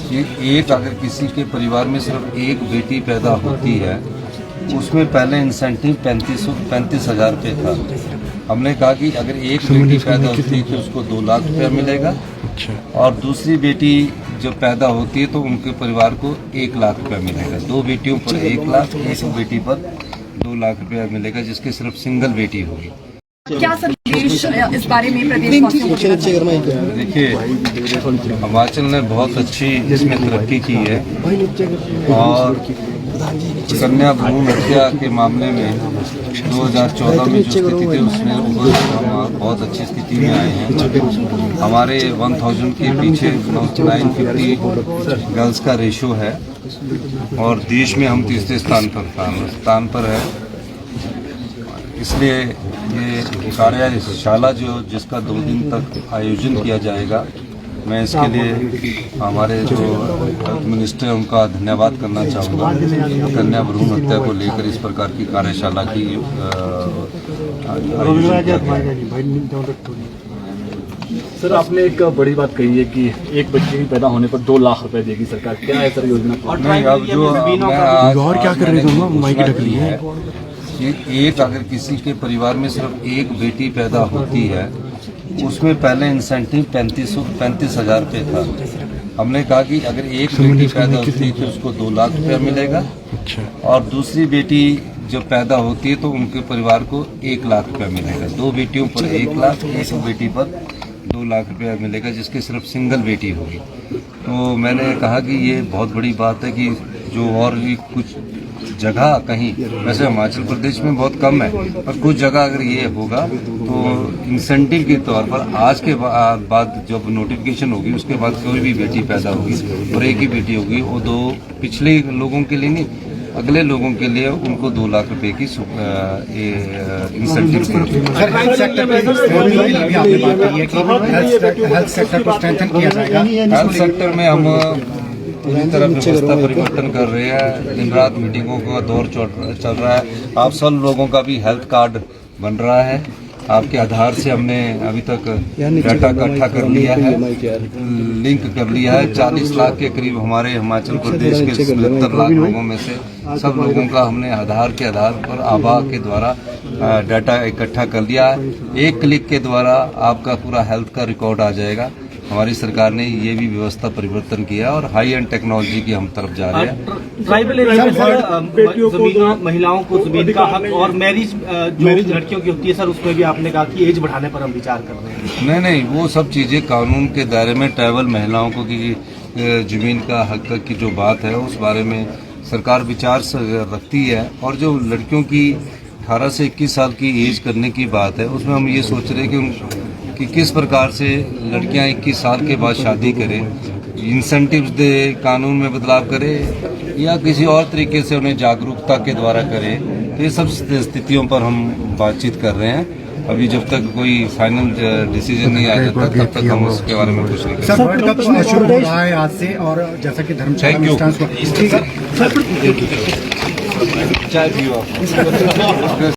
कि एक अगर किसी के परिवार में सिर्फ एक बेटी पैदा होती है, उसमें पहले इंसेंटिव 35,000 रुपये था। हमने कहा कि अगर एक बेटी पैदा होती है तो उसको 2 लाख रुपया मिलेगा, और दूसरी बेटी जब पैदा होती है तो उनके परिवार को 1 लाख रुपया मिलेगा। 2 बेटियों पर 1 लाख, एक बेटी पर 2 लाख रुपया मिलेगा, जिसकी सिर्फ सिंगल बेटी होगी। क्या संदेश इस बारे में प्रदेशवासियों को? देखिए, हिमाचल ने बहुत अच्छी इसमें तरक्की की है, और कन्या भ्रूण हत्या के मामले में 2014 में जो स्थिति थी उसमें हम बहुत अच्छी स्थिति में आए हैं। हमारे 1000 के पीछे 950 गर्ल्स का रेशो है, और देश में हम तीसरे स्थान पर है। इसलिए ये कार्यशाला जिसका 2 दिन तक आयोजन किया जाएगा, मैं इसके लिए हमारे जो हेल्थ मिनिस्टर हैं उनका धन्यवाद करना चाहूँगा। कन्या भ्रूण हत्या को लेकर इस प्रकार की कार्यशाला की आयोजन किया गया। सर, आपने एक बड़ी बात कही है कि एक बच्चे की पैदा होने पर 2 लाख रुपए देगी सरकार। क्या है सर योजना? नहीं, अब जो और क्या कर रही है कि एक अगर किसी के परिवार में सिर्फ एक बेटी पैदा होती है, उसमें पहले इंसेंटिव 35,000 रुपये था। हमने कहा कि अगर एक बेटी पैदा होती है तो उसको 2 लाख रुपया मिलेगा, और दूसरी बेटी जब पैदा होती है तो उनके परिवार को 1 लाख रुपया मिलेगा। 2 बेटियों पर 1 लाख, एक बेटी पर 2 लाख रुपया मिलेगा, जिसकी सिर्फ सिंगल बेटी होगी। तो मैंने कहा कि ये बहुत बड़ी बात है कि जो और भी कुछ जगह कहीं, वैसे हिमाचल प्रदेश में बहुत कम है, पर कुछ जगह अगर ये होगा तो इंसेंटिव के तौर पर आज के बाद जब नोटिफिकेशन होगी उसके बाद कोई भी बेटी पैदा होगी और एक ही बेटी होगी, वो 2 पिछले लोगों के लिए नहीं, अगले लोगों के लिए उनको 2 लाख रुपए की इंसेंटिव। हेल्थ सेक्टर में हम पूरी तरह व्यवस्था परिवर्तन कर रहे हैं। दिन रात मीटिंगों का दौर चल रहा है। आप सब लोगों का भी हेल्थ कार्ड बन रहा है। आपके आधार से हमने अभी तक डाटा इकट्ठा कर लिया है, लिंक कर लिया है। 40 लाख के करीब हमारे हिमाचल प्रदेश के 77 लाख लोगों में से सब लोगों का हमने आधार के आधार पर आभा के द्वारा डाटा इकट्ठा कर लिया है। एक क्लिक के द्वारा आपका पूरा हेल्थ का रिकॉर्ड आ जाएगा। हमारी सरकार ने ये भी व्यवस्था परिवर्तन किया और हाई एंड टेक्नोलॉजी की हम तरफ जा रहे हैं। ट्राइबल एरिया में सर महिलाओं को जमीन का हक और मैरिज जो लड़कियों की होती है सर, उसमें भी आपने कहा कि एज बढ़ाने पर हम विचार कर रहे हैं। नहीं, वो सब चीजें कानून के दायरे में ट्राइबल महिलाओं को की जमीन का हक की जो बात है उस बारे में सरकार विचार रखती है। और जो लड़कियों की 18 से 21 साल की एज करने की बात है, उसमें हम ये सोच रहे हैं कि किस प्रकार से लड़कियां 21 साल के बाद शादी करें, इंसेंटिव्स दे, कानून में बदलाव करें, या किसी और तरीके से उन्हें जागरूकता के द्वारा करें। तो ये सब स्थितियों पर हम बातचीत कर रहे हैं। अभी जब तक कोई फाइनल डिसीजन नहीं आ जाता तब तक हम उसके बारे में कुछ नहीं कर सकते। वर्ल्ड कप शुरू हो रहा है आज से, और जैसा कि थैंक यू।